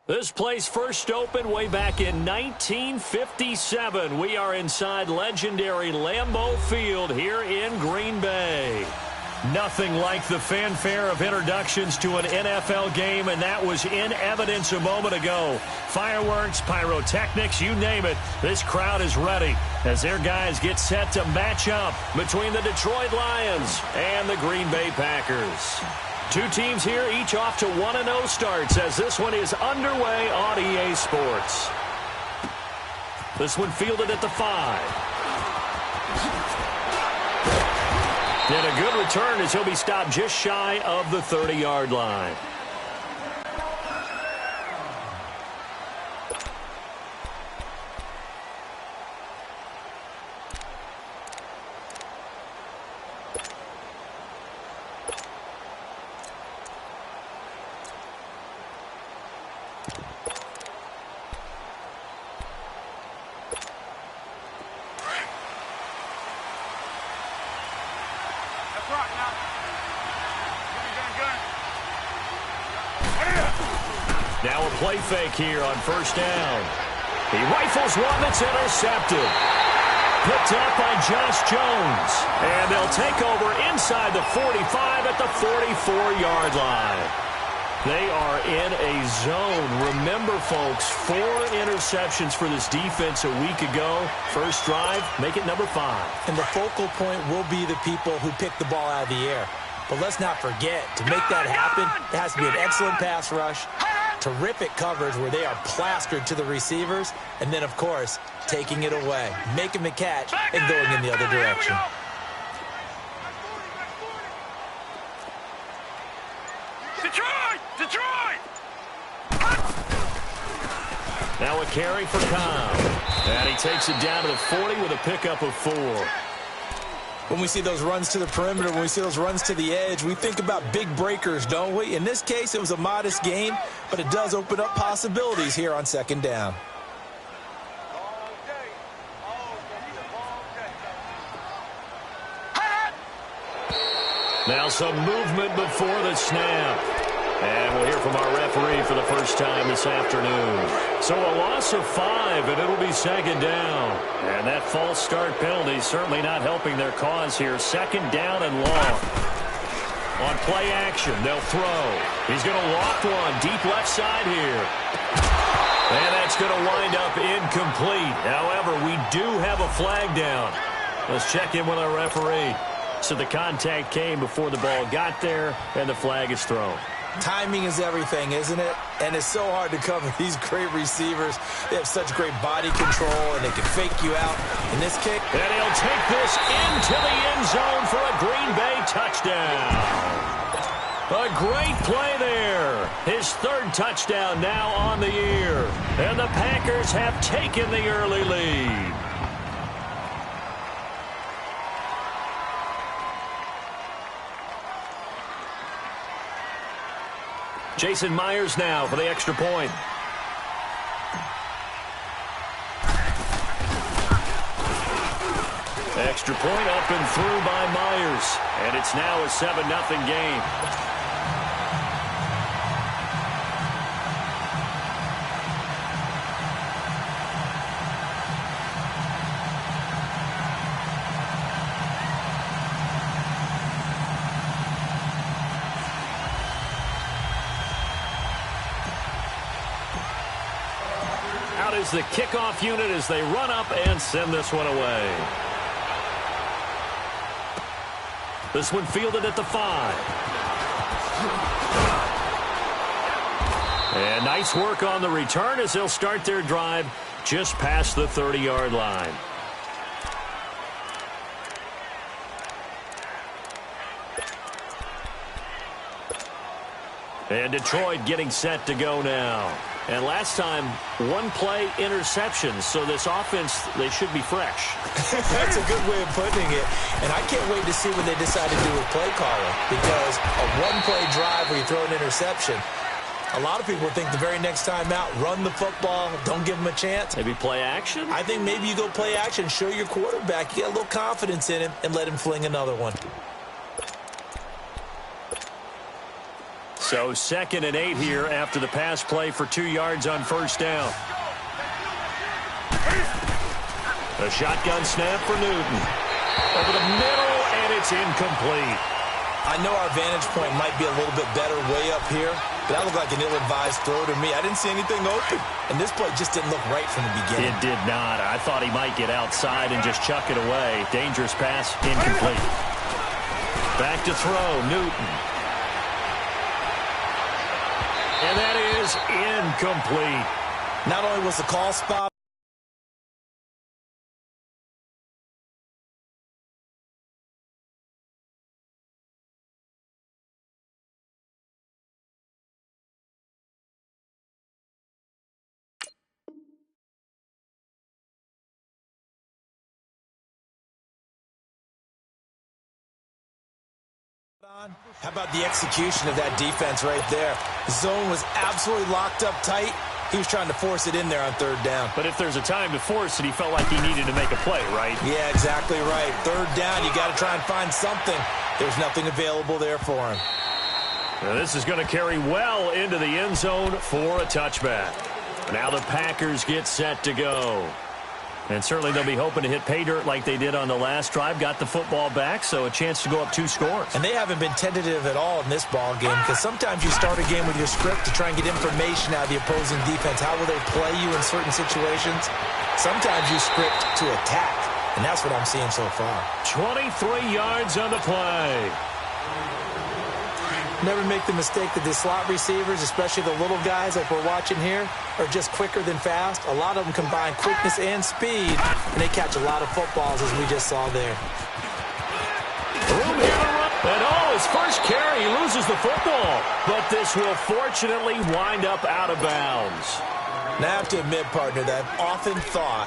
This place first opened way back in 1957. We are inside legendary Lambeau Field here in Green Bay. Nothing like the fanfare of introductions to an NFL game, and that was in evidence a moment ago. Fireworks, pyrotechnics, you name it. This crowd is ready as their guys get set to match up between the Detroit Lions and the Green Bay Packers. Two teams here, each off to 1-0 starts as this one is underway on EA Sports. This one fielded at the 5. And a good return as he'll be stopped just shy of the 30-yard line. Now a play fake here on first down. He rifles one that's intercepted. Picked up by Josh Jones. And they'll take over inside the 45 at the 44-yard line. They are in a zone. Remember, folks, 4 interceptions for this defense a week ago. First drive, make it number 5. And the focal point will be the people who pick the ball out of the air. But let's not forget, to make that happen, it has to be an excellent pass rush, terrific coverage where they are plastered to the receivers, and then, of course, taking it away, making the catch, and going in the other direction. Detroit! Now a carry for Cobb. And he takes it down to the 40 with a pickup of 4. When we see those runs to the perimeter, when we see those runs to the edge, we think about big breakers, don't we? In this case, it was a modest gain, but it does open up possibilities here on second down. Now some movement before the snap. And we'll hear from our referee for the first time this afternoon. So a loss of 5, and it'll be second down. And that false start penalty certainly not helping their cause here. Second down and long. On play action, they'll throw. He's going to loft one deep left side here. And that's going to wind up incomplete. However, we do have a flag down. Let's check in with our referee. So the contact came before the ball got there, and the flag is thrown. Timing is everything, isn't it? And it's so hard to cover these great receivers. They have such great body control, and they can fake you out. In this kick, and he'll take this into the end zone for a Green Bay touchdown. A great play there. His 3rd touchdown now on the year. And the Packers have taken the early lead. Jason Myers now for the extra point. Extra point up and through by Myers. And it's now a 7-0 game. Out is the kickoff unit as they run up and send this one away. This one fielded at the 5. And nice work on the return as they'll start their drive just past the 30-yard line. And Detroit getting set to go now. And last time, 1-play interception. So this offense, they should be fresh. That's a good way of putting it. And I can't wait to see what they decide to do with play calling. Because a 1-play drive where you throw an interception, a lot of people think the very next time out, run the football, don't give them a chance. Maybe play action? I think maybe you go play action, show your quarterback, you get a little confidence in him, and let him fling another one. So 2nd and 8 here after the pass play for 2 yards on first down. A shotgun snap for Newton. Over the middle, and it's incomplete. I know our vantage point might be a little bit better way up here, but that looked like an ill-advised throw to me. I didn't see anything open, and this play just didn't look right from the beginning. It did not. I thought he might get outside and just chuck it away. Dangerous pass, incomplete. Back to throw, Newton. And that is incomplete. Not only was the call spot, how about the execution of that defense right there? The zone was absolutely locked up tight. He was trying to force it in there on 3rd down. But if there's a time to force it, he felt like he needed to make a play, right? Yeah, exactly right. 3rd down, you got to try and find something. There's nothing available there for him. Now this is going to carry well into the end zone for a touchback. Now the Packers get set to go. And certainly they'll be hoping to hit pay dirt like they did on the last drive. Got the football back, so a chance to go up 2 scores. And they haven't been tentative at all in this ball game, because sometimes you start a game with your script to try and get information out of the opposing defense. How will they play you in certain situations? Sometimes you script to attack, and that's what I'm seeing so far. 23 yards on the play. Never make the mistake that the slot receivers, especially the little guys like we're watching here, are just quicker than fast. A lot of them combine quickness and speed, and they catch a lot of footballs, as we just saw there. Room here to run. And his first carry, he loses the football. But this will fortunately wind up out of bounds. Now, I have to admit, partner, that I've often thought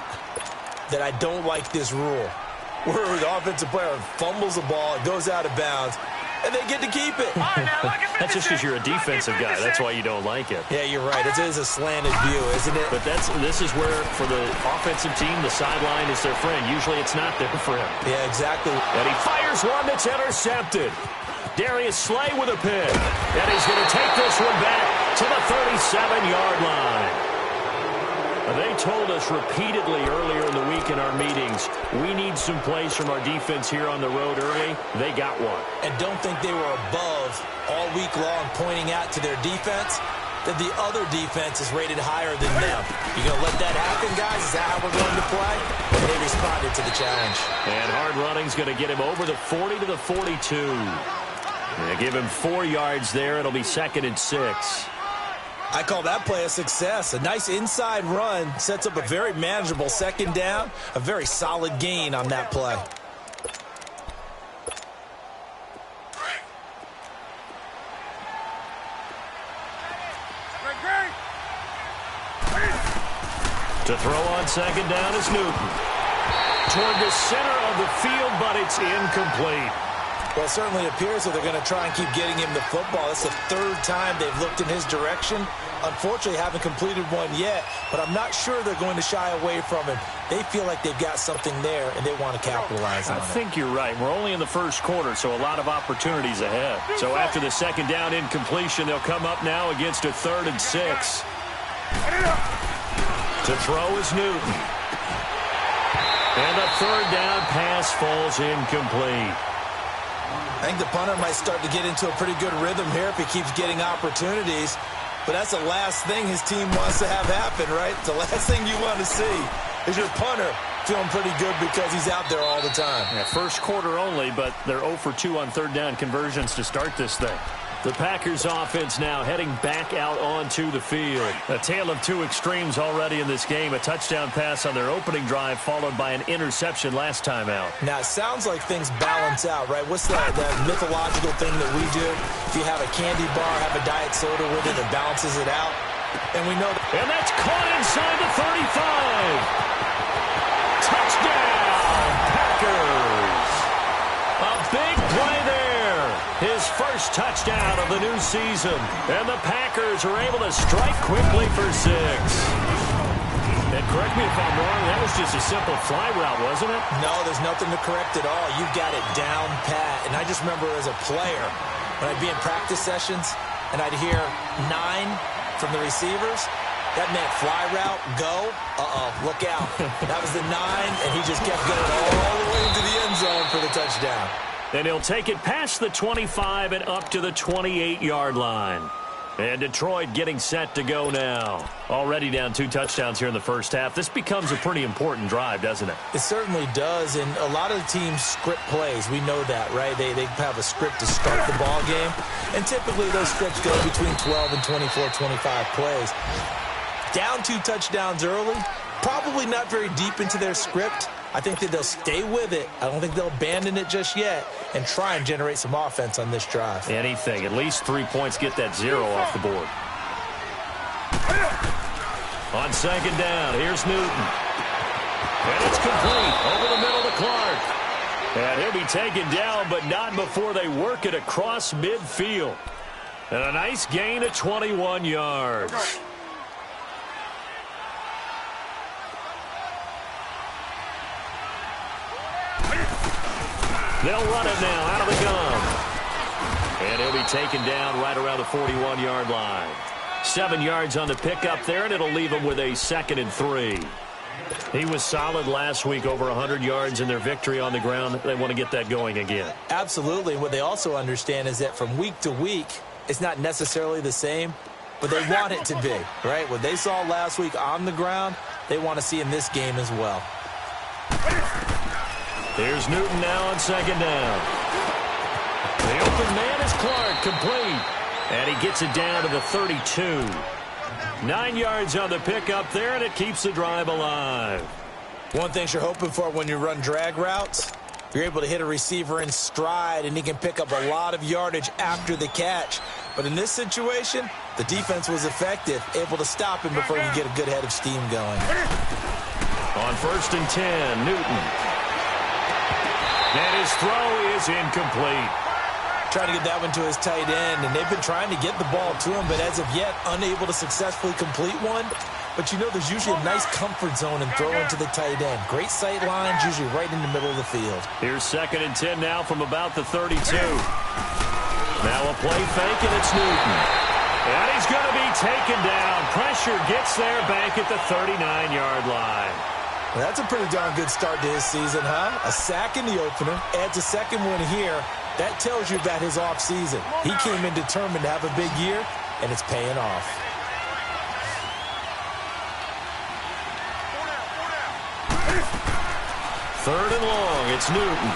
that I don't like this rule, where the offensive player fumbles the ball, it goes out of bounds, and they get to keep it. That's just because you're a defensive guy. That's why you don't like it. Yeah, you're right. It is a slanted view, isn't it? But this is where, for the offensive team, the sideline is their friend. Usually it's not there for him. Yeah, exactly. And he fires one that's intercepted. Darius Slay with a pick. And he's going to take this one back to the 37-yard line. They told us repeatedly earlier in the week in our meetings, we need some plays from our defense here on the road early. They got one. And don't think they were above all week long pointing out to their defense that the other defense is rated higher than them. You going to let that happen, guys? Is that how we're going to play? And they responded to the challenge. And hard running's going to get him over the 40 to the 42. They give him 4 yards there. It'll be 2nd and 6. I call that play a success. A nice inside run sets up a very manageable 2nd down. A very solid gain on that play. To throw on 2nd down is Newton. Toward the center of the field, but it's incomplete. Well, it certainly appears that they're going to try and keep getting him the football. That's the 3rd time they've looked in his direction. Unfortunately, haven't completed one yet, but I'm not sure they're going to shy away from him. They feel like they've got something there, and they want to capitalize on it. I think you're right. We're only in the 1st quarter, so a lot of opportunities ahead. So after the 2nd down incompletion, they'll come up now against a 3rd and 6. To throw is Newton. And the 3rd down pass falls incomplete. I think the punter might start to get into a pretty good rhythm here if he keeps getting opportunities. But that's the last thing his team wants to have happen, right? The last thing you want to see is your punter feeling pretty good because he's out there all the time. Yeah, 1st quarter only, but they're 0 for 2 on 3rd down conversions to start this thing. The Packers offense now heading back out onto the field. A tale of 2 extremes already in this game. A touchdown pass on their opening drive followed by an interception last time out. Now, it sounds like things balance out, right? What's that mythological thing that we do? If you have a candy bar, have a diet soda with it, it balances it out. And we know that. And that's caught inside the 35. Touchdown, Packers. A big play there. His first touchdown of the new season. And the Packers are able to strike quickly for 6. And correct me if I'm wrong, that was just a simple fly route, wasn't it? No, there's nothing to correct at all. You've got it down pat. And I just remember as a player, when I'd be in practice sessions, and I'd hear 9 from the receivers, that meant fly route, go, look out. That was the 9, and he just kept going all the way into the end zone for the touchdown. And he'll take it past the 25 and up to the 28-yard line. And Detroit getting set to go now. Already down 2 touchdowns here in the first half. This becomes a pretty important drive, doesn't it? It certainly does, and a lot of the teams script plays. We know that, right? They have a script to start the ball game, and typically those scripts go between 12 and 24, 25 plays. Down 2 touchdowns early, probably not very deep into their script. I think that they'll stay with it. I don't think they'll abandon it just yet and try and generate some offense on this drive. Anything. At least 3 points, get that 0 off the board. On second down, here's Newton. And it's complete over the middle to Clark. And he'll be taken down, but not before they work it across midfield. And a nice gain of 21 yards. They'll run it now out of the gun. And he'll be taken down right around the 41-yard line. 7 yards on the pickup there, and it'll leave him with a 2nd and 3. He was solid last week, over 100 yards in their victory on the ground. They want to get that going again. Absolutely. What they also understand is that from week to week, it's not necessarily the same, but they want it to be, right? What they saw last week on the ground, they want to see in this game as well. Here's Newton now on second down. The open man is Clark, complete. And he gets it down to the 32. 9 yards on the pickup there, and it keeps the drive alive. One thing you're hoping for when you run drag routes, you're able to hit a receiver in stride, and he can pick up a lot of yardage after the catch. But in this situation, the defense was effective, able to stop him before he could get a good head of steam going. On 1st and 10, Newton. And his throw is incomplete. Trying to get that one to his tight end, and they've been trying to get the ball to him, but as of yet, unable to successfully complete one. But you know there's usually a nice comfort zone in throwing to the tight end. Great sight lines, usually right in the middle of the field. Here's 2nd and 10 now from about the 32. Now a play fake, and it's Newton. And he's going to be taken down. Pressure gets there back at the 39-yard line. Well, that's a pretty darn good start to his season, huh? A sack in the opener, adds a second one here. That tells you about his offseason. He came in determined to have a big year, and it's paying off. Third and long, it's Newton.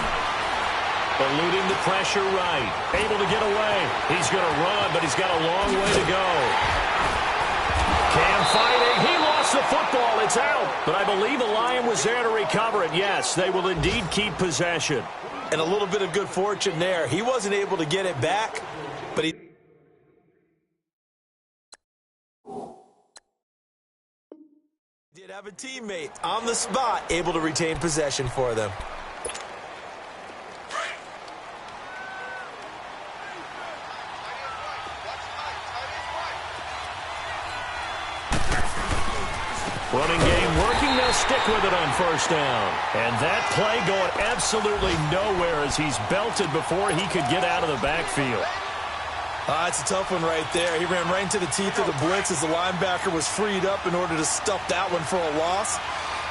Eluding the pressure right. Able to get away. He's going to run, but he's got a long way to go. Cam fighting. He lost the football. It's out. But I believe the Lion was there to recover it. Yes, they will indeed keep possession. And a little bit of good fortune there. He wasn't able to get it back, but he did have a teammate on the spot able to retain possession for them. Running game working. They'll stick with it on 1st down. And that play going absolutely nowhere as he's belted before he could get out of the backfield. That's a tough one right there. He ran right into the teeth of the blitz as the linebacker was freed up in order to stuff that one for a loss.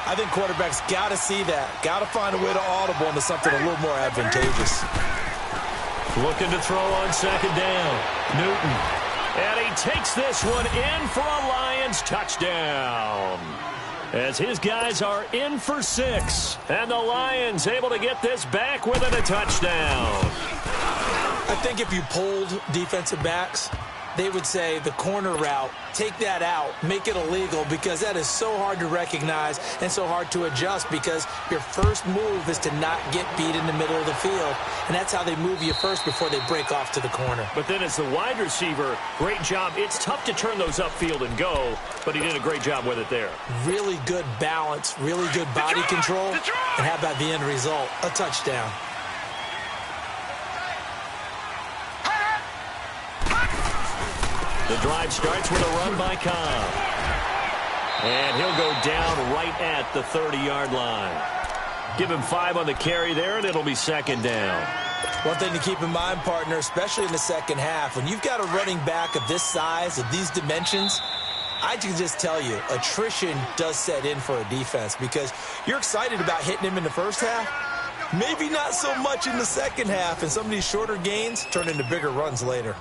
I think quarterbacks got to see that. Got to find a way to audible into something a little more advantageous. Looking to throw on 2nd down. Newton. And he takes this one in for a Lions touchdown. As his guys are in for 6. And the Lions able to get this back within a touchdown. I think if you polled defensive backs, they would say the corner route, take that out, make it illegal, because that is so hard to recognize and so hard to adjust, because your first move is to not get beat in the middle of the field, and that's how they move you first before they break off to the corner. But then as the wide receiver, great job. It's tough to turn those upfield and go, but he did a great job with it there. Really good balance, really good body control, and how about the end result? A touchdown. The drive starts with a run by Cobb. And he'll go down right at the 30-yard line. Give him 5 on the carry there, and it'll be 2nd down. One thing to keep in mind, partner, especially in the second half, when you've got a running back of this size, of these dimensions, I can just tell you, attrition does set in for a defense because you're excited about hitting him in the first half. Maybe not so much in the second half, and some of these shorter gains turn into bigger runs later.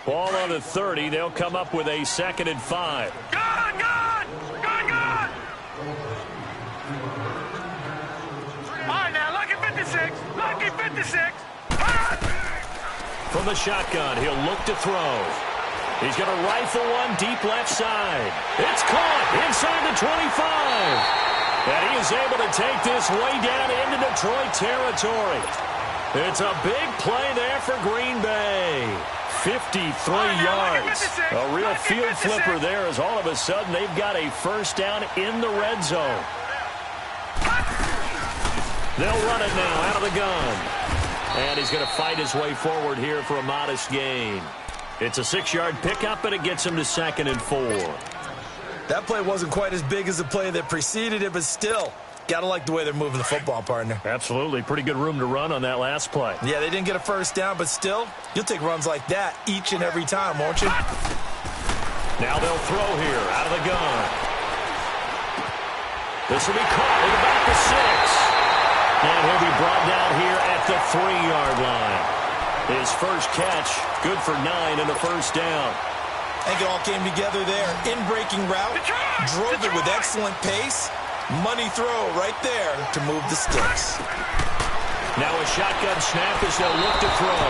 Ball on the 30. They'll come up with a 2nd and 5. Good! All right, now, lucky 56. Lucky 56. From the shotgun, he'll look to throw. He's going to rifle one deep left side. It's caught inside the 25. And he is able to take this way down into Detroit territory. It's a big play there for Green Bay. 53 yards. A real field flipper there as all of a sudden they've got a first down in the red zone. They'll run it now out of the gun. And he's going to fight his way forward here for a modest gain. It's a 6-yard pickup, and it gets him to 2nd and 4. That play wasn't quite as big as the play that preceded it, but still, got to like the way they're moving the football, partner. Absolutely. Pretty good room to run on that last play. Yeah, they didn't get a first down, but still, you'll take runs like that each and every time, won't you? Now they'll throw here out of the gun. This will be caught at about the 6. And he'll be brought down here at the 3-yard line. His first catch, good for 9 and a first down. I think it all came together there. In-breaking route, drove it with excellent pace. Money throw right there to move the sticks. Now a shotgun snap as they'll look to throw.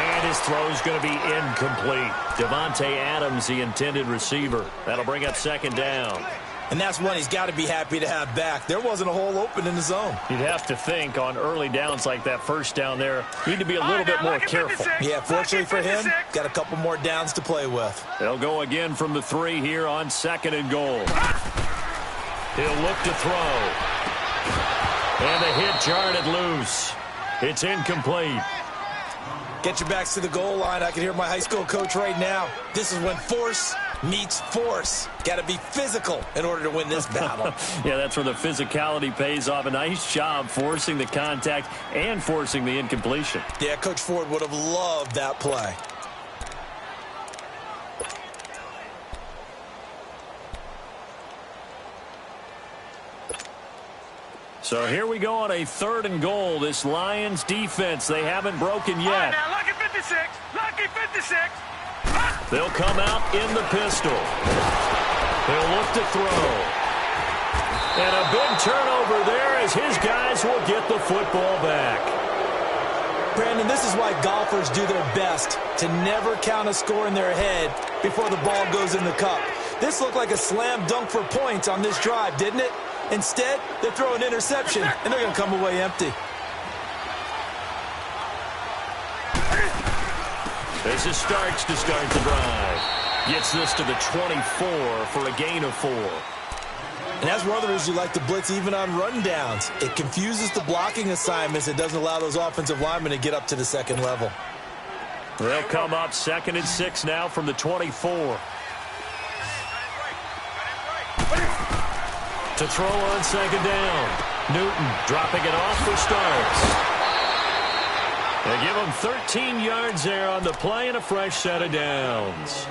And his throw is going to be incomplete. Devontae Adams, the intended receiver. That'll bring up 2nd down. And that's one he's got to be happy to have back. There wasn't a hole open in the zone. You'd have to think on early downs like that first down there, you need to be a little bit more careful. Yeah, fortunately for him, got a couple more downs to play with. They'll go again from the 3 here on 2nd and goal. He'll look to throw. And the hit jarred it loose. It's incomplete. Get your backs to the goal line. I can hear my high school coach right now. This is when force meets force. Got to be physical in order to win this battle. Yeah, that's where the physicality pays off. A nice job forcing the contact and forcing the incompletion. Yeah, Coach Ford would have loved that play. So here we go on a 3rd and goal. This Lions defense, they haven't broken yet. All right, now, lucky 56. Lucky 56. They'll come out in the pistol. They'll look to throw. And a big turnover there as his guys will get the football back. Brandon, this is why golfers do their best to never count a score in their head before the ball goes in the cup. This looked like a slam dunk for points on this drive, didn't it? Instead, they throw an interception, and they're going to come away empty. This is Starks to start the drive. Gets this to the 24 for a gain of 4. And that's where others who like to blitz even on rundowns. It confuses the blocking assignments. It doesn't allow those offensive linemen to get up to the 2nd level. They'll come up 2nd and 6 now from the 24. To throw on 2nd down. Newton dropping it off for Starks. They give him 13 yards there on the play and a fresh set of downs.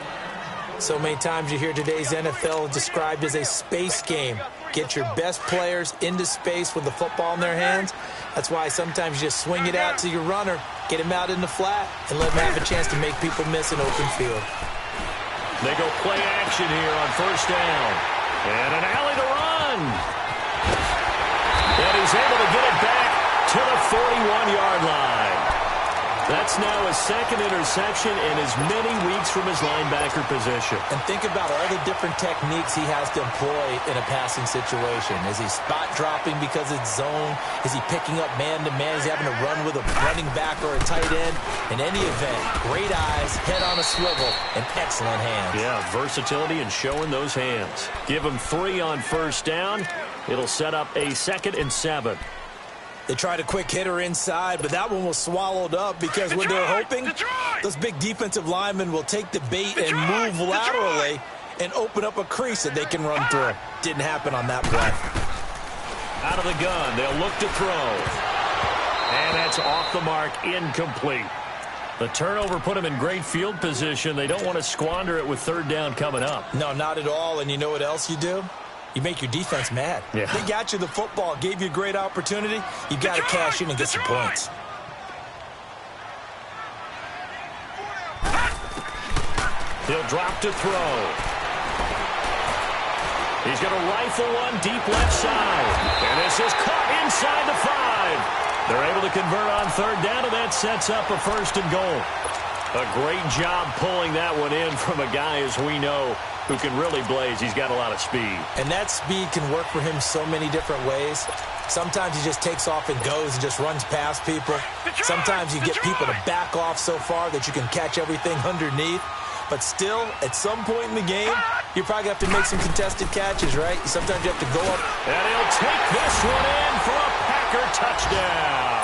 So many times you hear today's NFL described as a space game. Get your best players into space with the football in their hands. That's why sometimes you just swing it out to your runner, get him out in the flat, and let him have a chance to make people miss an open field. They go play action here on 1st down. And an alley to run. And he's able to get it back to the 41-yard line. That's now his 2nd interception in as many weeks from his linebacker position. And think about all the different techniques he has to employ in a passing situation. Is he spot dropping because it's zone? Is he picking up man-to-man? Is he having to run with a running back or a tight end? In any event, great eyes, head on a swivel, and excellent hands. Yeah, versatility and showing those hands. Give him 3 on 1st down. It'll set up a 2nd and 7. They tried a quick hitter inside, but that one was swallowed up because what they're hoping, those big defensive linemen will take the bait and move laterally and open up a crease that they can run through. Didn't happen on that play. Out of the gun, they'll look to throw. And that's off the mark, incomplete. The turnover put them in great field position. They don't want to squander it with third down coming up. No, not at all. And you know what else you do? You make your defense mad. Yeah. They got you the football, gave you a great opportunity. You got to cash in and get some points. He'll drop to throw. He's going to rifle one deep left side. And this is caught inside the 5. They're able to convert on third down, and that sets up a first and goal. A great job pulling that one in from a guy, as we know, who can really blaze. He's got a lot of speed. And that speed can work for him so many different ways. Sometimes he just takes off and goes and just runs past people. Sometimes you get people to back off so far that you can catch everything underneath. But still, at some point in the game, you probably have to make some contested catches, right? Sometimes you have to go up. And he'll take this one in for a Packer touchdown.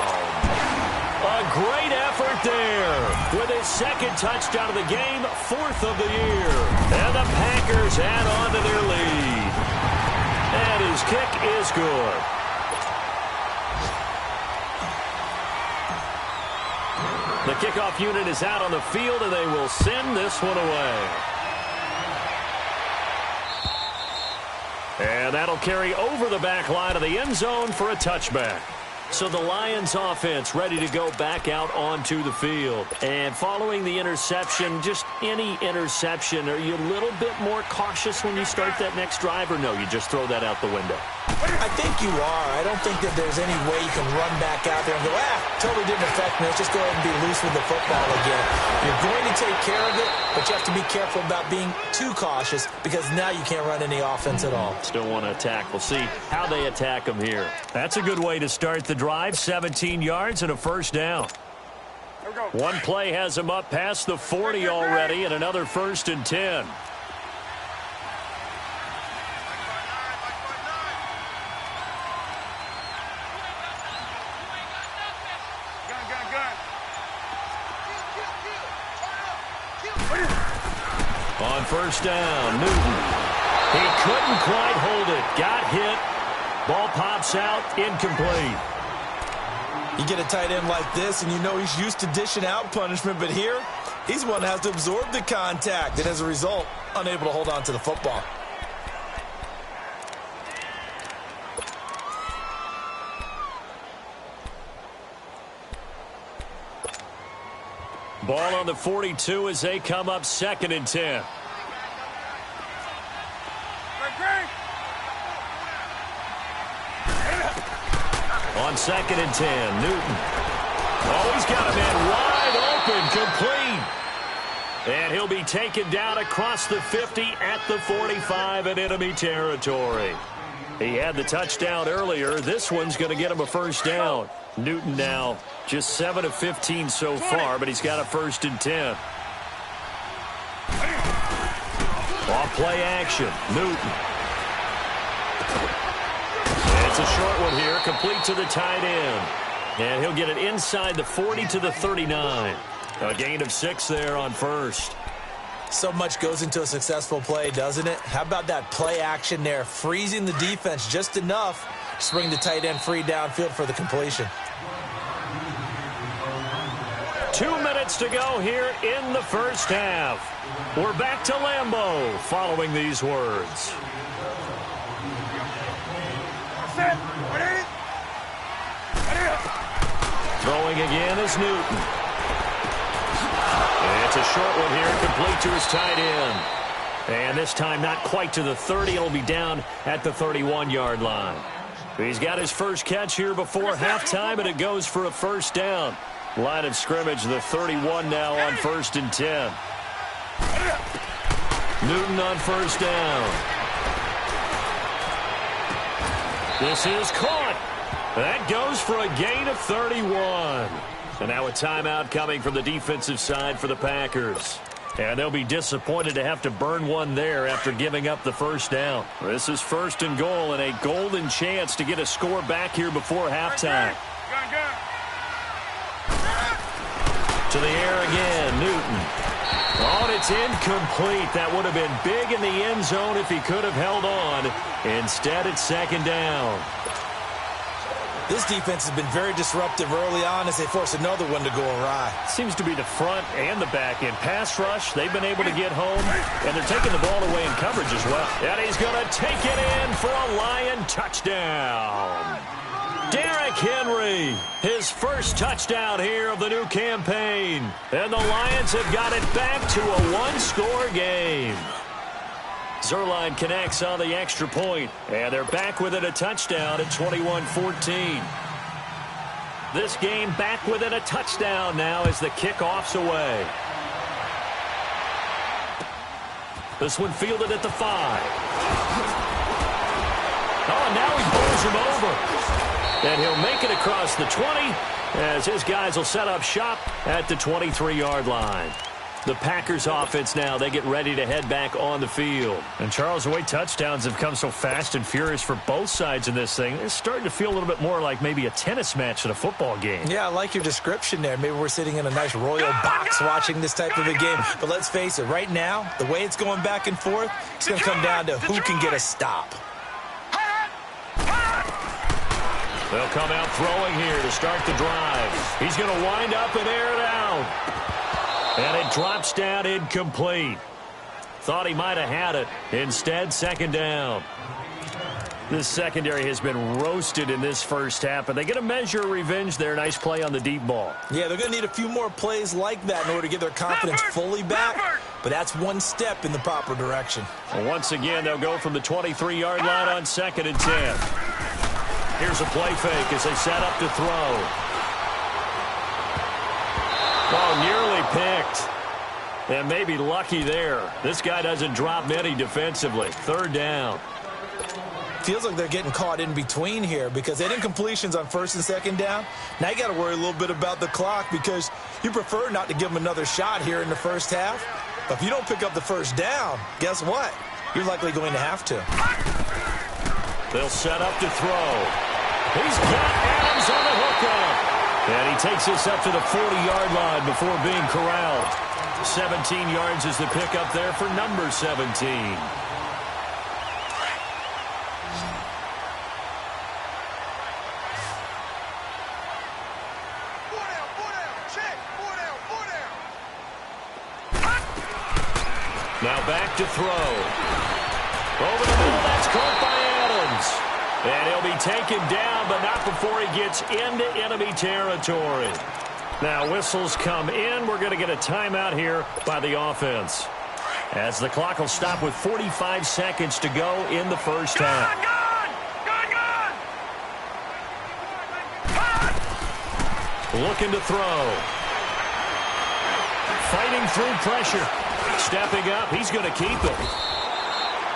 A great effort there with his second touchdown of the game, 4th of the year. And the Packers add on to their lead. And his kick is good. The kickoff unit is out on the field, and they will send this one away. And that'll carry over the back line of the end zone for a touchback. So the Lions offense ready to go back out onto the field. And following the interception, just any interception, are you a little bit more cautious when you start that next drive, or no, you just throw that out the window? I think you are. I don't think that there's any way you can run back out there and go, totally didn't affect me. Let's just go ahead and be loose with the football again. You're going to take care of it, but you have to be careful about being too cautious because now you can't run any offense at all. Still want to attack. We'll see how they attack them here. That's a good way to start the drive. 17 yards and a first down. One play has them up past the 40 already, and another 1st and 10. On first down, Newton. He couldn't quite hold it. Got hit. Ball pops out, incomplete. You get a tight end like this, and you know he's used to dishing out punishment, but here, he's one that has to absorb the contact, and as a result, unable to hold on to the football. Ball on the 42 as they come up 2nd and 10. On 2nd and 10, Newton. Oh, he's got a man wide open, complete. And he'll be taken down across the 50 at the 45 in enemy territory. He had the touchdown earlier. This one's going to get him a first down. Newton now just 7 of 15 so far, but he's got a 1st and 10. Off play action, Newton. It's a short one here, complete to the tight end. And he'll get it inside the 40 to the 39. A gain of 6 there on first. So much goes into a successful play, doesn't it? How about that play action there, freezing the defense just enough to bring the tight end free downfield for the completion. 2 minutes to go here in the first half. We're back to Lambeau following these words. Throwing again is Newton. And it's a short one here, complete to his tight end. And this time not quite to the 30. It'll be down at the 31-yard line. He's got his first catch here before halftime, and it goes for a first down. Line of scrimmage, the 31 now on 1st and 10. Newton on first down. This is caught. That goes for a gain of 31. And now a timeout coming from the defensive side for the Packers. And they'll be disappointed to have to burn one there after giving up the first down. This is 1st and goal and a golden chance to get a score back here before halftime. To the air again, Newton. Oh, and it's incomplete. That would have been big in the end zone if he could have held on. Instead, it's 2nd down. This defense has been very disruptive early on as they force another one to go awry. Seems to be the front and the back end. Pass rush, they've been able to get home, and they're taking the ball away in coverage as well. And he's going to take it in for a Lion touchdown. Derrick Henry, his first touchdown here of the new campaign. And the Lions have got it back to a one-score game. Zuerlein connects on the extra point, and they're back within a touchdown at 21-14. This game back within a touchdown now as the kickoff's away. This one fielded at the 5. Oh, now he pulls him over. And he'll make it across the 20 as his guys will set up shop at the 23-yard line. The Packers offense now, they get ready to head back on the field. And Charles, the way touchdowns have come so fast and furious for both sides in this thing, it's starting to feel a little bit more like maybe a tennis match at a football game. Yeah, I like your description there. Maybe we're sitting in a nice royal box watching this type of a game. But let's face it, right now, the way it's going back and forth, it's going to come down to who can get a stop. They'll come out throwing here to start the drive. He's going to wind up and air it out. And it drops down incomplete. Thought he might have had it. Instead, second down. This secondary has been roasted in this first half, but they get a measure of revenge there. Nice play on the deep ball. Yeah, they're going to need a few more plays like that in order to get their confidence fully back. But that's one step in the proper direction. Well, once again, they'll go from the 23-yard line on 2nd and 10. Here's a play fake as they set up to throw. Oh, nearly picked. And maybe lucky there. This guy doesn't drop many defensively. 3rd down. Feels like they're getting caught in between here because they didn't incompletions on 1st and 2nd down. Now you got to worry a little bit about the clock because you prefer not to give them another shot here in the first half. But if you don't pick up the 1st down, guess what? You're likely going to have to. They'll set up to throw. He's got Adams on the hookup. And he takes this up to the 40-yard line before being corralled. 17 yards is the pickup there for number 17. Now back to throw. Over the middle, that's caught by Adams. And he'll be taken down, but not before he gets into enemy territory. Now whistles come in. We're going to get a timeout here by the offense. As the clock will stop with 45 seconds to go in the first half. Looking to throw. Fighting through pressure. Stepping up, he's going to keep it.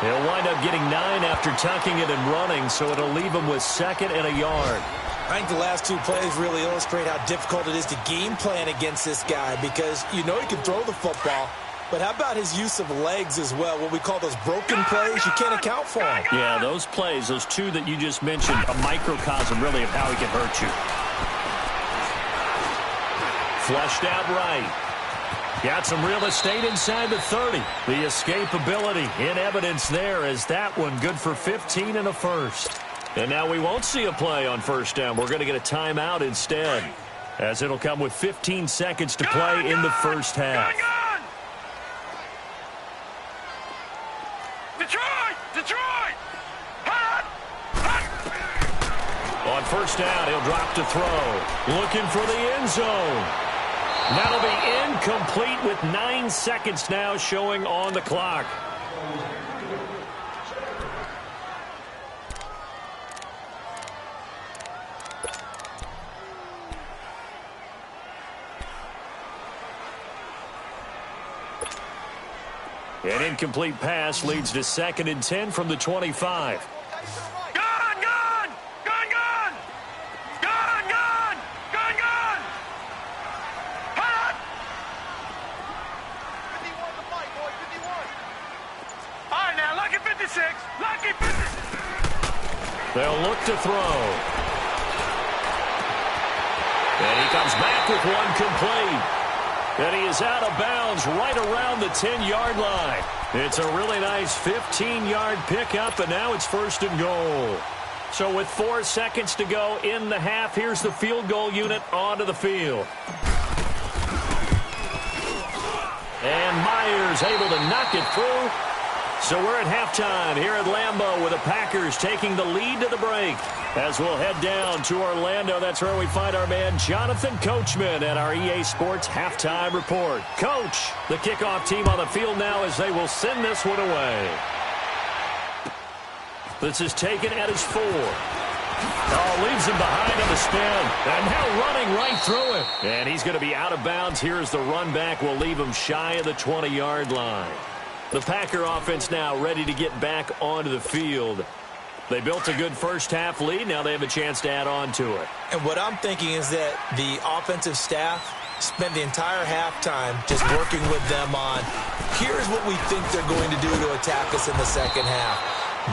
He'll wind up getting 9 after tucking it and running, so it'll leave him with 2nd and a yard. I think the last 2 plays really illustrate how difficult it is to game plan against this guy because you know he can throw the football, but how about his use of legs as well? What we call those broken plays, you can't account for them. Yeah, those plays, those 2 that you just mentioned, a microcosm really of how he can hurt you. Flushed out right. Got some real estate inside the 30. The escapability in evidence there as that one good for 15 and a first. And now we won't see a play on 1st down. We're going to get a timeout instead as it'll come with 15 seconds to play in the first half. Detroit! On 1st down, he'll drop to throw. Looking for the end zone. That'll be incomplete with 9 seconds now showing on the clock. An incomplete pass leads to 2nd and 10 from the 25. They'll look to throw. And he comes back with one complete. And he is out of bounds right around the 10-yard line. It's a really nice 15-yard pickup, and now it's 1st and goal. So with 4 seconds to go in the half, here's the field goal unit onto the field. And Myers able to knock it through. So we're at halftime here at Lambeau with the Packers taking the lead to the break. As we'll head down to Orlando, that's where we find our man Jonathan Coachman at our EA Sports Halftime Report. Coach, the kickoff team on the field now as they will send this one away. This is taken at his 4. Oh, leaves him behind on the spin. And now running right through it. And he's going to be out of bounds here as the run back will leave him shy of the 20-yard line. The Packer offense now ready to get back onto the field. They built a good first-half lead. Now they have a chance to add on to it. And what I'm thinking is that the offensive staff spent the entire halftime just working with them on, here's what we think they're going to do to attack us in the second half.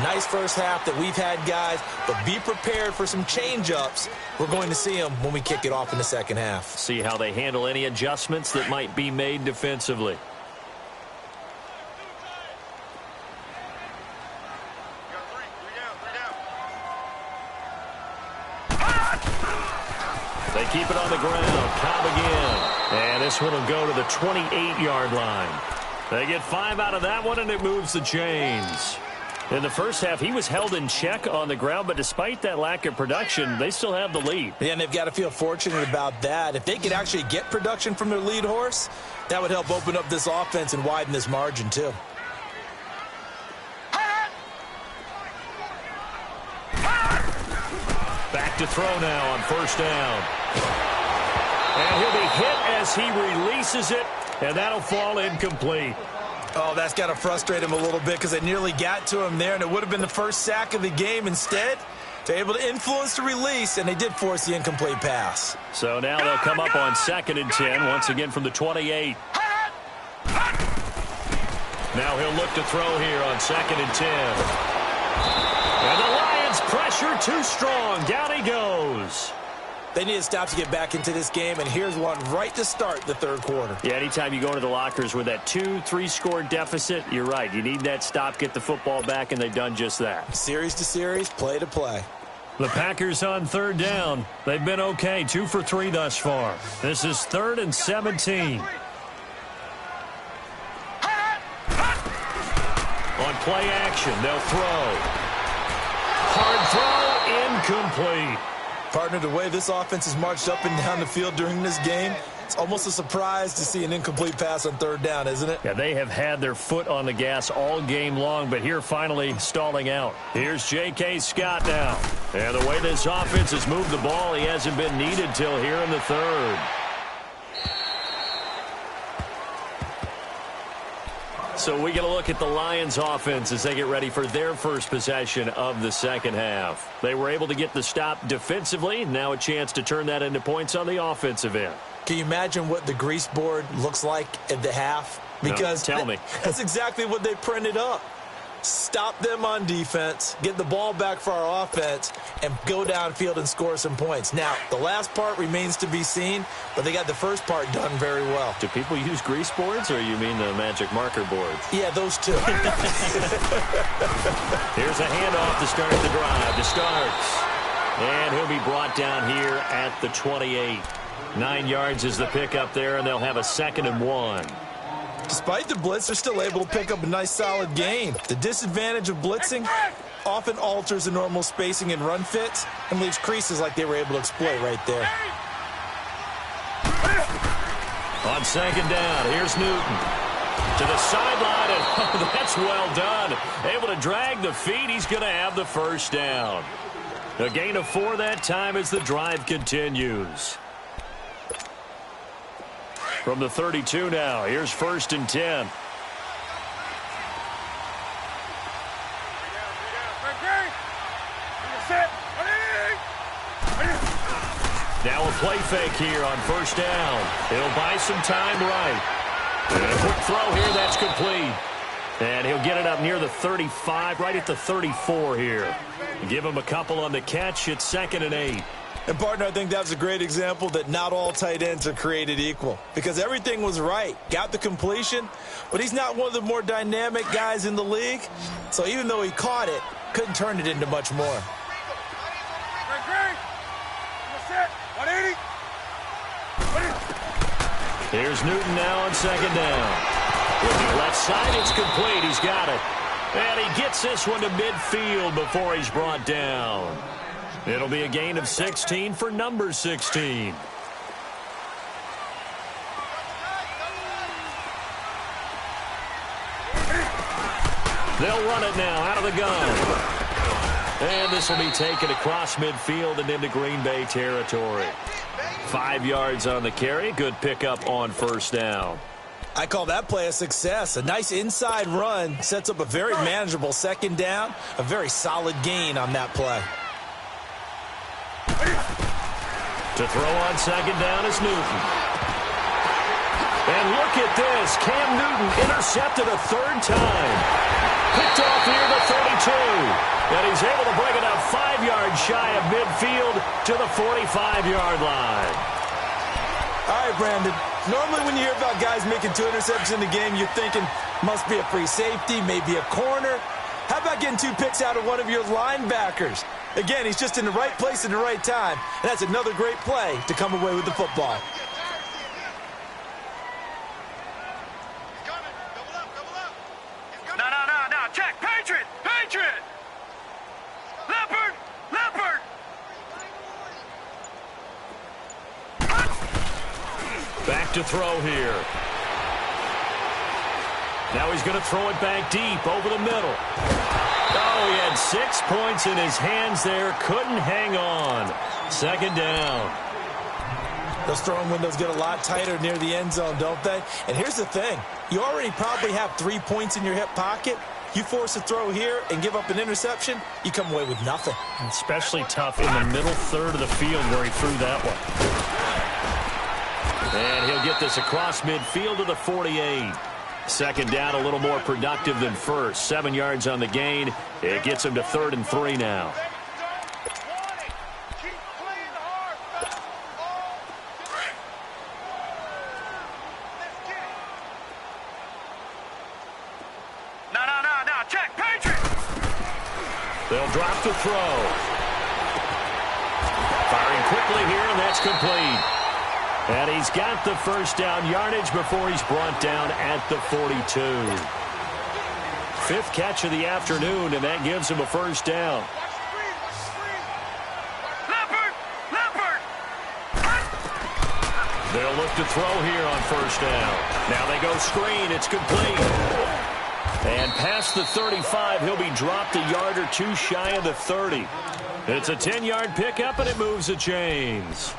Nice first half that we've had, guys, but be prepared for some change-ups. We're going to see them when we kick it off in the second half. See how they handle any adjustments that might be made defensively. They keep it on the ground. Cobb again. And this one will go to the 28-yard line. They get 5 out of that one, and it moves the chains. In the first half, he was held in check on the ground, but despite that lack of production, they still have the lead. Yeah, and they've got to feel fortunate about that. If they could actually get production from their lead horse, that would help open up this offense and widen this margin, too. Back to throw now on first down. And he'll be hit as he releases it, and that'll fall incomplete. Oh, that's got to frustrate him a little bit because they nearly got to him there, and it would have been the first sack of the game. Instead, they're able to influence the release, and they did force the incomplete pass. So now they'll come up on 2nd and 10, once again from the 28. Now he'll look to throw here on 2nd and 10. And the Lions pressure too strong. Down he goes. They need to stop to get back into this game, and here's one right to start the third quarter. Yeah, anytime you go into the lockers with that 2-3 score deficit, you're right. You need that stop, get the football back, and they've done just that. Series to series, play to play. The Packers on 3rd down. They've been okay, 2 for 3 thus far. This is 3rd and 17. On play action, they'll throw. Hard throw, incomplete. Partner, the way this offense has marched up and down the field during this game, it's almost a surprise to see an incomplete pass on 3rd down, isn't it? Yeah, they have had their foot on the gas all game long, but here finally stalling out. Here's J.K. Scott now. And the way this offense has moved the ball, he hasn't been needed till here in the 3rd. So we get a look at the Lions offense as they get ready for their first possession of the second half. They were able to get the stop defensively. Now a chance to turn that into points on the offensive end. Can you imagine what the grease board looks like at the half? Because no, tell me. That's exactly what they printed up. Stop them on defense, get the ball back for our offense, and go downfield and score some points. Now, the last part remains to be seen, but they got the first part done very well. Do people use grease boards, or you mean the magic marker boards? Yeah, those two. Here's a handoff to start the drive. To starts. And he'll be brought down here at the 28. 9 yards is the pickup there, and they'll have a 2nd and 1. Despite the blitz, they're still able to pick up a nice solid gain. The disadvantage of blitzing often alters the normal spacing and run fits and leaves creases like they were able to exploit right there. On 2nd down, here's Newton. To the sideline, and oh, that's well done. Able to drag the feet. He's going to have the first down. A gain of 4 that time as the drive continues. From the 32 now, here's 1st and 10. Now a play fake here on 1st down. He'll buy some time right. And a quick throw here, that's complete. And he'll get it up near the 35, right at the 34 here. Give him a couple on the catch. It's 2nd and 8. And, partner, I think that's a great example that not all tight ends are created equal. Because everything was right. Got the completion, but he's not one of the more dynamic guys in the league. So even though he caught it, couldn't turn it into much more. Here's Newton now on second down. With the left side, it's complete. He's got it. And he gets this one to midfield before he's brought down. It'll be a gain of 16 for number 16. They'll run it now out of the gun. And this will be taken across midfield and into Green Bay territory. 5 yards on the carry. Good pickup on first down. I call that play a success. A nice inside run sets up a very manageable second down. A very solid gain on that play. To throw on second down is Newton. And look at this. Cam Newton intercepted a third time. Picked off near the 32. And he's able to bring it up 5 yards shy of midfield to the 45-yard line. All right, Brandon. Normally when you hear about guys making 2 interceptions in the game, you're thinking must be a free safety, maybe a corner. How about getting 2 picks out of one of your linebackers? Again, he's just in the right place at the right time. And that's another great play to come away with the football. No. Check. Patriot. Leopard. Back to throw here. Now he's going to throw it back deep over the middle. Oh, he had 6 points in his hands there. Couldn't hang on. Second down. Those throwing windows get a lot tighter near the end zone, don't they? And here's the thing. You already probably have 3 points in your hip pocket. You force a throw here and give up an interception, you come away with nothing. Especially tough in the middle third of the field where he threw that one. And he'll get this across midfield to the 48. Second down, a little more productive than first. 7 yards on the gain. It gets him to 3rd and 3 now. No. Check. Patriot. They'll drop the throw. Firing quickly here, and that's complete. And he's got the first down yardage before he's brought down at the 42. 5th catch of the afternoon, and that gives him a first down. Leopard. They'll look to throw here on first down. Now they go screen. It's complete. And past the 35, he'll be dropped a yard or 2 shy of the 30. It's a 10-yard pickup, and it moves the chains.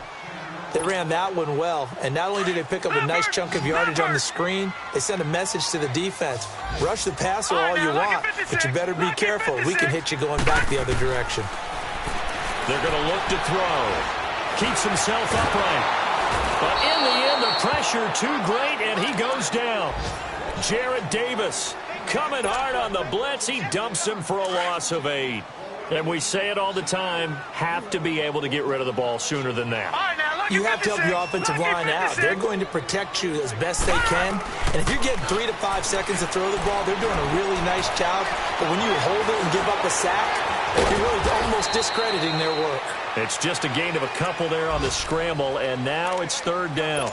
They ran that one well, and not only did they pick up a nice chunk of yardage on the screen, they sent a message to the defense. Rush the passer all you want, but you better be careful. We can hit you going back the other direction. They're going to look to throw. Keeps himself upright. But in the end, the pressure too great, and he goes down. Jarrad Davis coming hard on the blitz. He dumps him for a loss of 8. And we say it all the time, have to be able to get rid of the ball sooner than that. You have to help your offensive line out. They're going to protect you as best they can. And if you're getting 3 to 5 seconds to throw the ball, they're doing a really nice job. But when you hold it and give up a sack, you're really almost discrediting their work. It's just a gain of a couple there on the scramble, and now it's 3rd down.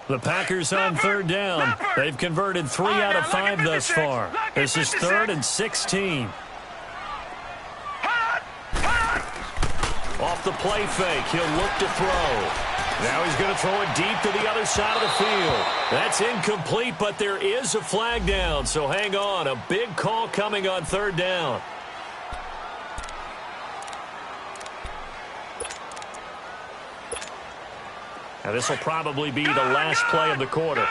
The Packers on 3rd down. They've converted 3 out of 5 thus far. This is 3rd and 16. Off the play fake, he'll look to throw. Now he's going to throw it deep to the other side of the field. That's incomplete, but there is a flag down, so hang on. A big call coming on 3rd down. Now, this will probably be the last play of the quarter.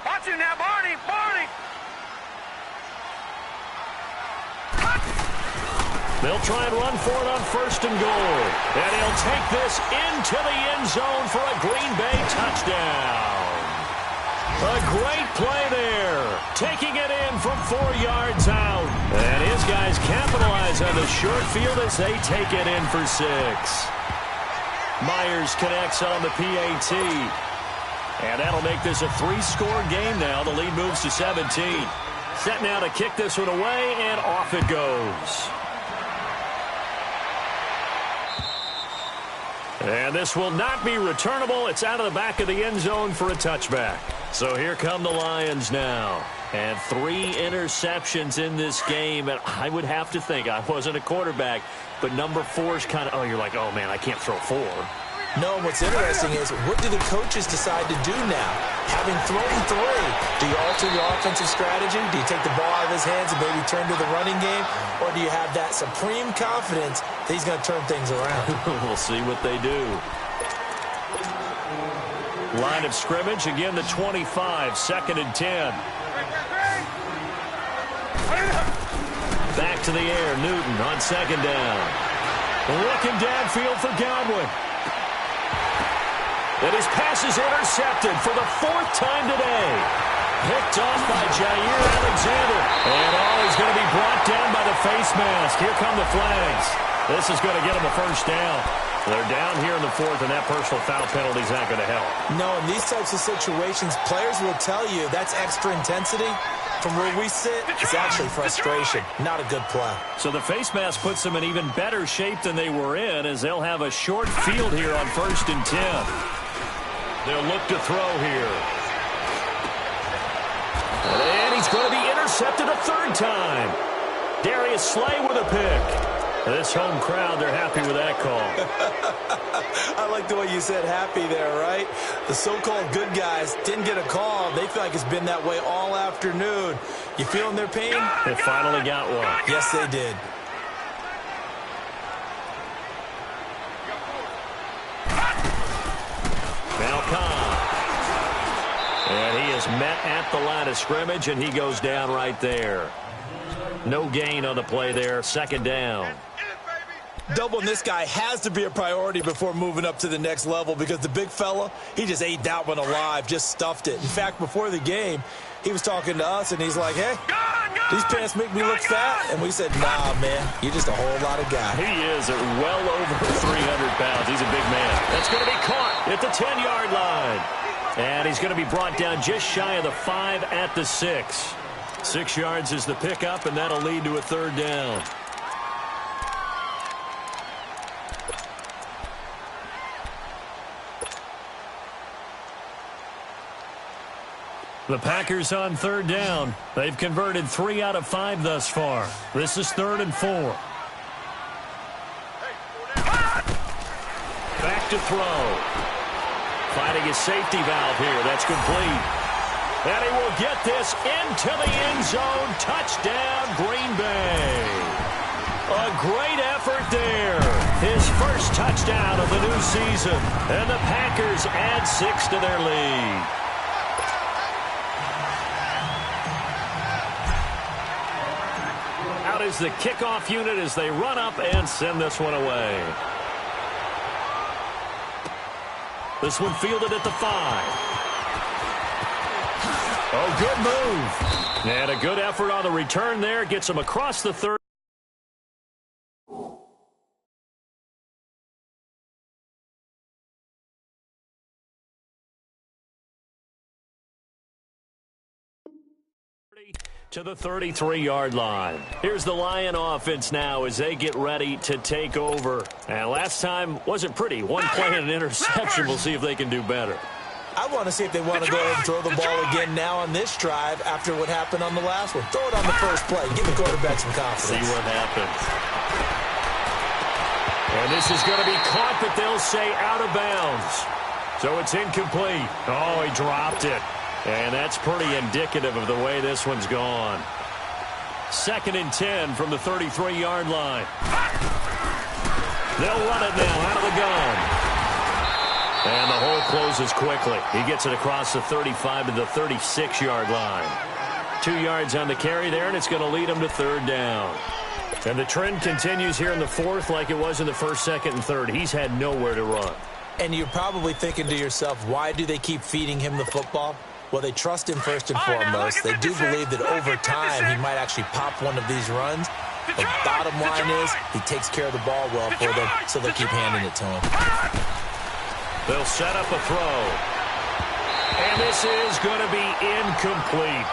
Watch him now, Barney. They'll try and run for it on 1st and goal. And he'll take this into the end zone for a Green Bay touchdown. A great play there. Taking it in from 4 yards out. And his guys capitalize on the short field as they take it in for 6. Myers connects on the PAT. And that'll make this a 3-score game now. The lead moves to 17. Set now to kick this one away, and off it goes. And this will not be returnable. It's out of the back of the end zone for a touchback. So here come the Lions now. And 3 interceptions in this game. And I would have to think, I wasn't a quarterback, but number 4 is kind of, you're like, oh, man, I can't throw 4. No, what's interesting is, what do the coaches decide to do now? Having thrown 3, do you alter your offensive strategy? Do you take the ball out of his hands and maybe turn to the running game? Or do you have that supreme confidence that he's going to turn things around? We'll see what they do. Line of scrimmage, again the 25, 2nd and 10. Back to the air, Newton on 2nd down. Looking downfield for Godwin. And his pass is intercepted for the 4th time today. Picked off by Jair Alexander. And he's going to be brought down by the face mask. Here come the flags. This is going to get him a 1st down. They're down here in the 4th, and that personal foul penalty is not going to help. No, in these types of situations, players will tell you that's extra intensity. From where we sit, it's actually frustration. Not a good play. So the face mask puts them in even better shape than they were in, as they'll have a short field here on 1st and 10. They'll look to throw here. And he's going to be intercepted a 3rd time. Darius Slay with a pick. This home crowd, they're happy with that call. I like the way you said happy there, right? The so-called good guys didn't get a call. They feel like it's been that way all afternoon. You feeling their pain? They finally got one. Yes, they did. And he is met at the line of scrimmage, and he goes down right there. No gain on the play there. 2nd down. Doubling this guy has to be a priority before moving up to the next level, because the big fella, he just ate that one alive, just stuffed it. In fact, before the game, he was talking to us, and he's like, hey, these pants make me look fat. And we said, nah, man, you're just a whole lot of guy. He is at well over 300 pounds. He's a big man. That's going to be caught at the 10-yard line. And he's going to be brought down just shy of the 5 at the 6. 6 yards is the pickup, and that'll lead to a 3rd down. The Packers on 3rd down. They've converted 3 out of 5 thus far. This is 3rd and 4. Back to throw. Finding his safety valve here. That's complete. And he will get this into the end zone. Touchdown, Green Bay. A great effort there. His first touchdown of the new season. And the Packers add 6 to their lead. Out is the kickoff unit as they run up and send this one away. This one fielded at the 5. Oh, good move. And a good effort on the return there. Gets him across the 30. To the 33-yard line. Here's the Lion offense now as they get ready to take over. And last time wasn't pretty. One play and an interception. We'll see if they can do better. I want to see if they want to go ahead and throw the ball again now on this drive after what happened on the last one. Throw it on the first play. Give the quarterback some confidence. See what happens. And this is going to be caught, but they'll say out of bounds. So it's incomplete. Oh, he dropped it. And that's pretty indicative of the way this one's gone. 2nd and 10 from the 33-yard line. They'll run it now out of the gun. And the hole closes quickly. He gets it across the 35 to the 36-yard line. 2 yards on the carry there, and it's going to lead him to 3rd down. And the trend continues here in the 4th like it was in the 1st, 2nd, and 3rd. He's had nowhere to run. And you're probably thinking to yourself, why do they keep feeding him the football? Well, they trust him first and foremost. They do believe that over time he might actually pop one of these runs. The bottom line is he takes care of the ball well for them, so they keep handing it to him. They'll set up a throw. And this is going to be incomplete.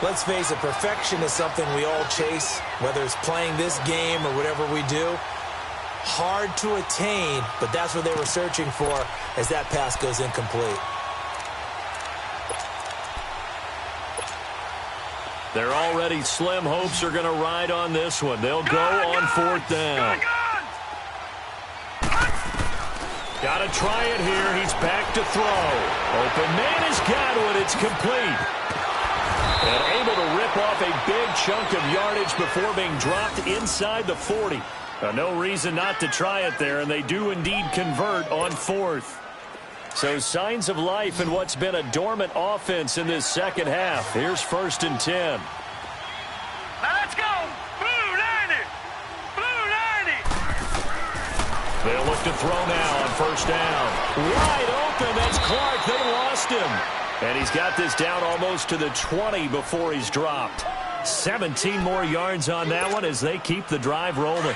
Let's face it, perfection is something we all chase, whether it's playing this game or whatever we do. Hard to attain, but that's what they were searching for as that pass goes incomplete. Their already slim hopes are going to ride on this one. They'll go on fourth down. Got to try it here. He's back to throw. Open man has got one. It's complete. And able to rip off a big chunk of yardage before being dropped inside the 40. No reason not to try it there, and they do indeed convert on fourth. So signs of life in what's been a dormant offense in this second half. Here's 1st and 10. Now let's go. Blue 90. Blue 90. They'll look to throw now on 1st down. Wide open. That's Clark. They lost him. And he's got this down almost to the 20 before he's dropped. 17 more yards on that one as they keep the drive rolling.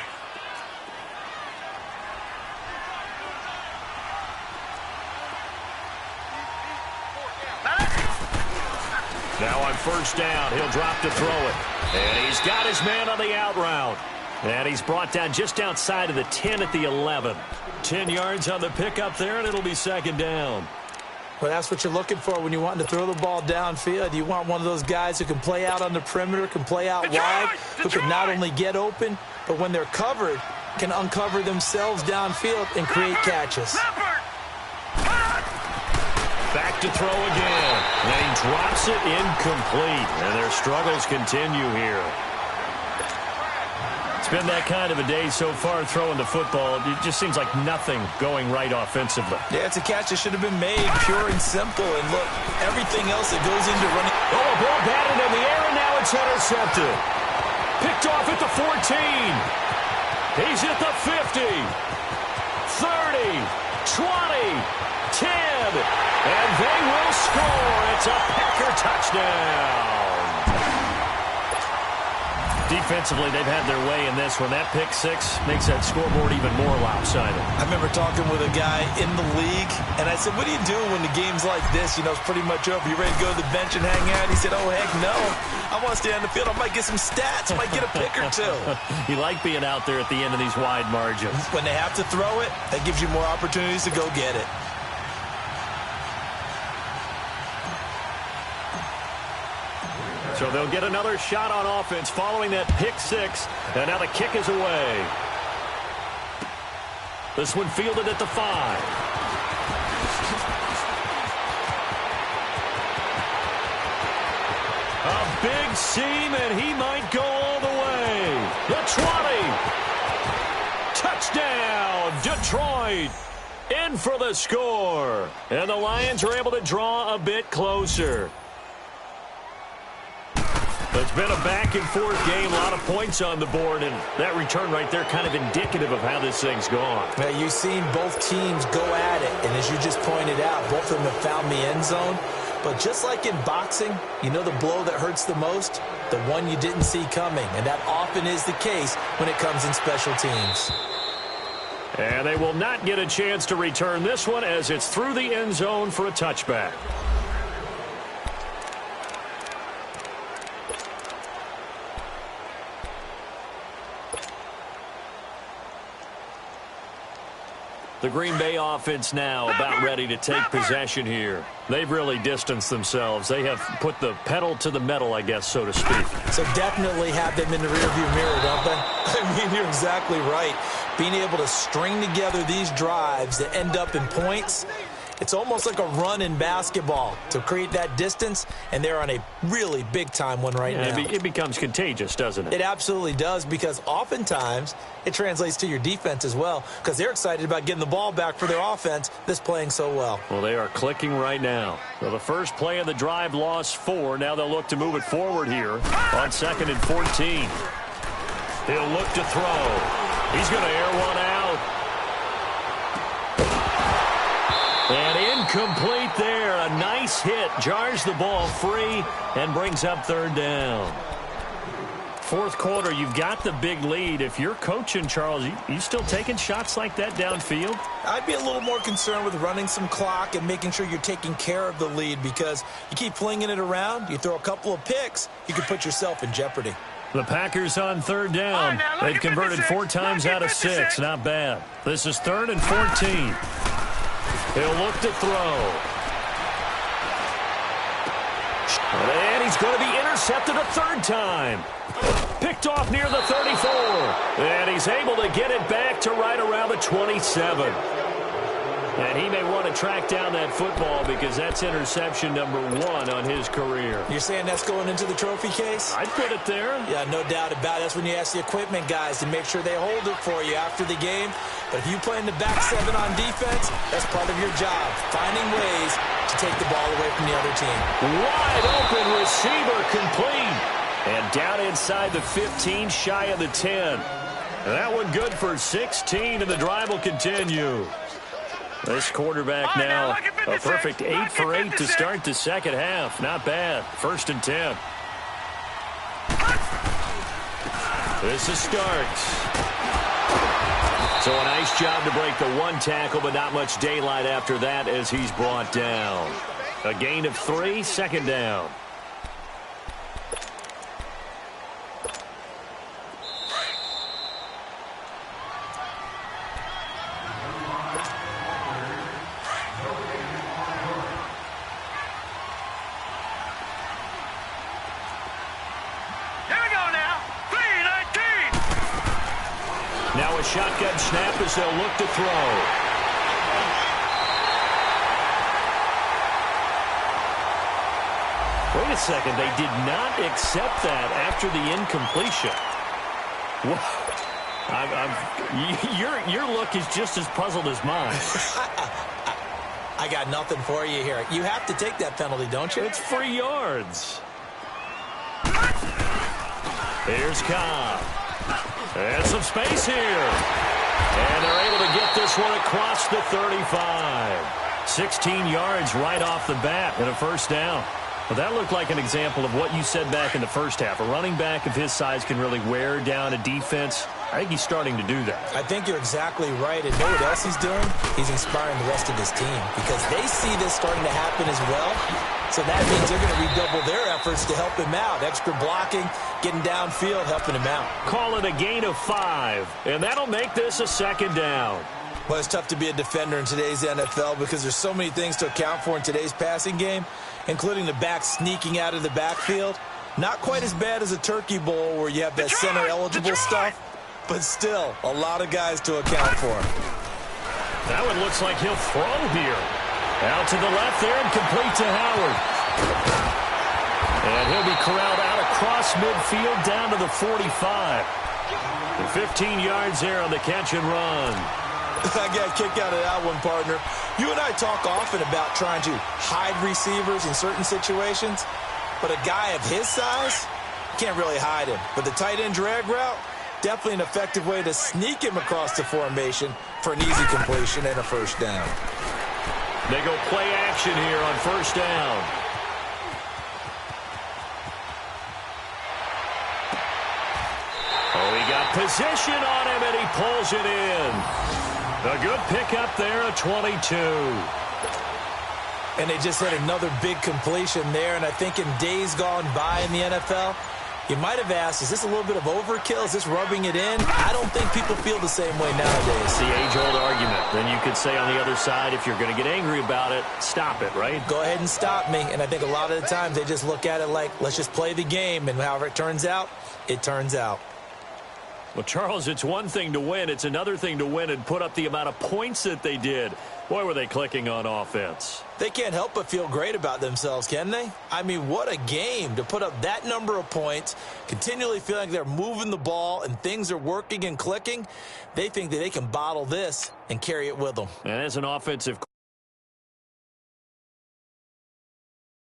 Now on 1st down, he'll drop to throw it. And he's got his man on the out route. And he's brought down just outside of the 10 at the 11. 10 yards on the pickup there, and it'll be 2nd down. Well, that's what you're looking for when you want to throw the ball downfield. You want one of those guys who can play out on the perimeter, can play out wide, who can not only get open, but when they're covered, can uncover themselves downfield and create catches. Back to throw again. And he drops it incomplete. And their struggles continue here. It's been that kind of a day so far throwing the football. It just seems like nothing going right offensively. Yeah, it's a catch that should have been made, pure and simple. And look, everything else that goes into running. Oh, a ball batted in the air, and now it's intercepted. Picked off at the 14. He's at the 50. 30. 20. 10, and they will score. It's a Packer touchdown. Defensively, they've had their way in this one. That pick six makes that scoreboard even more lopsided. I remember talking with a guy in the league, and I said, what do you do when the game's like this? You know, it's pretty much over. You ready to go to the bench and hang out? He said, oh, heck no. I want to stay on the field. I might get some stats. I might get a pick or two. You like being out there at the end of these wide margins. When they have to throw it, that gives you more opportunities to go get it. So they'll get another shot on offense following that pick six. And now the kick is away. This one fielded at the 5. A big seam, and he might go all the way. The 20. Touchdown, Detroit. In for the score. And the Lions are able to draw a bit closer. It's been a back-and-forth game, a lot of points on the board, and that return right there kind of indicative of how this thing's gone. Now, you've seen both teams go at it, and as you just pointed out, both of them have found the end zone. But just like in boxing, you know the blow that hurts the most? The one you didn't see coming, and that often is the case when it comes in special teams. And they will not get a chance to return this one as it's through the end zone for a touchback. The Green Bay offense now about ready to take possession here. They've really distanced themselves. They have put the pedal to the metal, I guess, so to speak. So definitely have them in the rearview mirror, don't they? I mean, you're exactly right. Being able to string together these drives that end up in points, it's almost like a run in basketball to create that distance, and they're on a really big-time one right now. It becomes contagious, doesn't it? It absolutely does, because oftentimes it translates to your defense as well, because they're excited about getting the ball back for their offense that's playing so well. Well, they are clicking right now. So the first play of the drive lost 4. Now they'll look to move it forward here on 2nd and 14. He'll look to throw. He's going to air one out. And incomplete there. A nice hit. Jars the ball free and brings up 3rd down. fourth quarter, you've got the big lead. If you're coaching, Charles, you still taking shots like that downfield? I'd be a little more concerned with running some clock and making sure you're taking care of the lead, because you keep flinging it around, you throw a couple of picks, you could put yourself in jeopardy. The Packers on third down. They've converted 4 times out of 6. Not bad. This is 3rd and 14. He'll look to throw. And he's going to be intercepted a 3rd time. Picked off near the 34. And he's able to get it back to right around the 27. And he may want to track down that football because that's interception number 1 on his career. You're saying that's going into the trophy case? I'd put it there. Yeah, no doubt about it. That's when you ask the equipment guys to make sure they hold it for you after the game. But if you play in the back 7 on defense, that's part of your job, finding ways to take the ball away from the other team. Wide open receiver complete. And down inside the 15, shy of the 10. And that one good for 16, and the drive will continue. This quarterback now, a perfect 8 for 8 to start the second half. Not bad. 1st and 10. This is Starks. So a nice job to break the 1 tackle, but not much daylight after that as he's brought down. A gain of 3, 2nd down. Now a shotgun snap as they'll look to throw. Wait a second. They did not accept that after the incompletion. Your look is just as puzzled as mine. I got nothing for you here. You have to take that penalty, don't you? It's 3 yards. Here's Cobb. And some space here. And they're able to get this one across the 35. 16 yards right off the bat and a 1st down. Well, that looked like an example of what you said back in the first half. A running back of his size can really wear down a defense. I think he's starting to do that. I think you're exactly right. And know what else he's doing? He's inspiring the rest of his team because they see this starting to happen as well. So that means they're going to redouble their efforts to help him out. Extra blocking, getting downfield, helping him out. Call it a gain of 5, and that'll make this a 2nd down. Well, it's tough to be a defender in today's NFL because there's so many things to account for in today's passing game, including the back sneaking out of the backfield. Not quite as bad as a turkey bowl where you have that center-eligible stuff, but still a lot of guys to account for. That one looks like he'll throw here. Out to the left there and complete to Howard. And he'll be corralled out across midfield down to the 45. 15 yards there on the catch and run. I got a kick out of that one, partner. You and I talk often about trying to hide receivers in certain situations, but a guy of his size, can't really hide him. But the tight end drag route, definitely an effective way to sneak him across the formation for an easy completion and a 1st down. They go play action here on 1st down. Oh, he got position on him, and he pulls it in. A good pickup there, a 22. And they just had another big completion there, and I think in days gone by in the NFL, you might have asked, is this a little bit of overkill? Is this rubbing it in? I don't think people feel the same way nowadays. It's the age-old argument. Then you could say on the other side, if you're going to get angry about it, stop it, right? Go ahead and stop me. And I think a lot of the times they just look at it like, let's just play the game. And however it turns out, it turns out. Well, Charles, it's one thing to win. It's another thing to win and put up the amount of points that they did. Boy, were they clicking on offense. They can't help but feel great about themselves, can they? I mean, what a game to put up that number of points, continually feeling like they're moving the ball and things are working and clicking. They think that they can bottle this and carry it with them. And as an offensive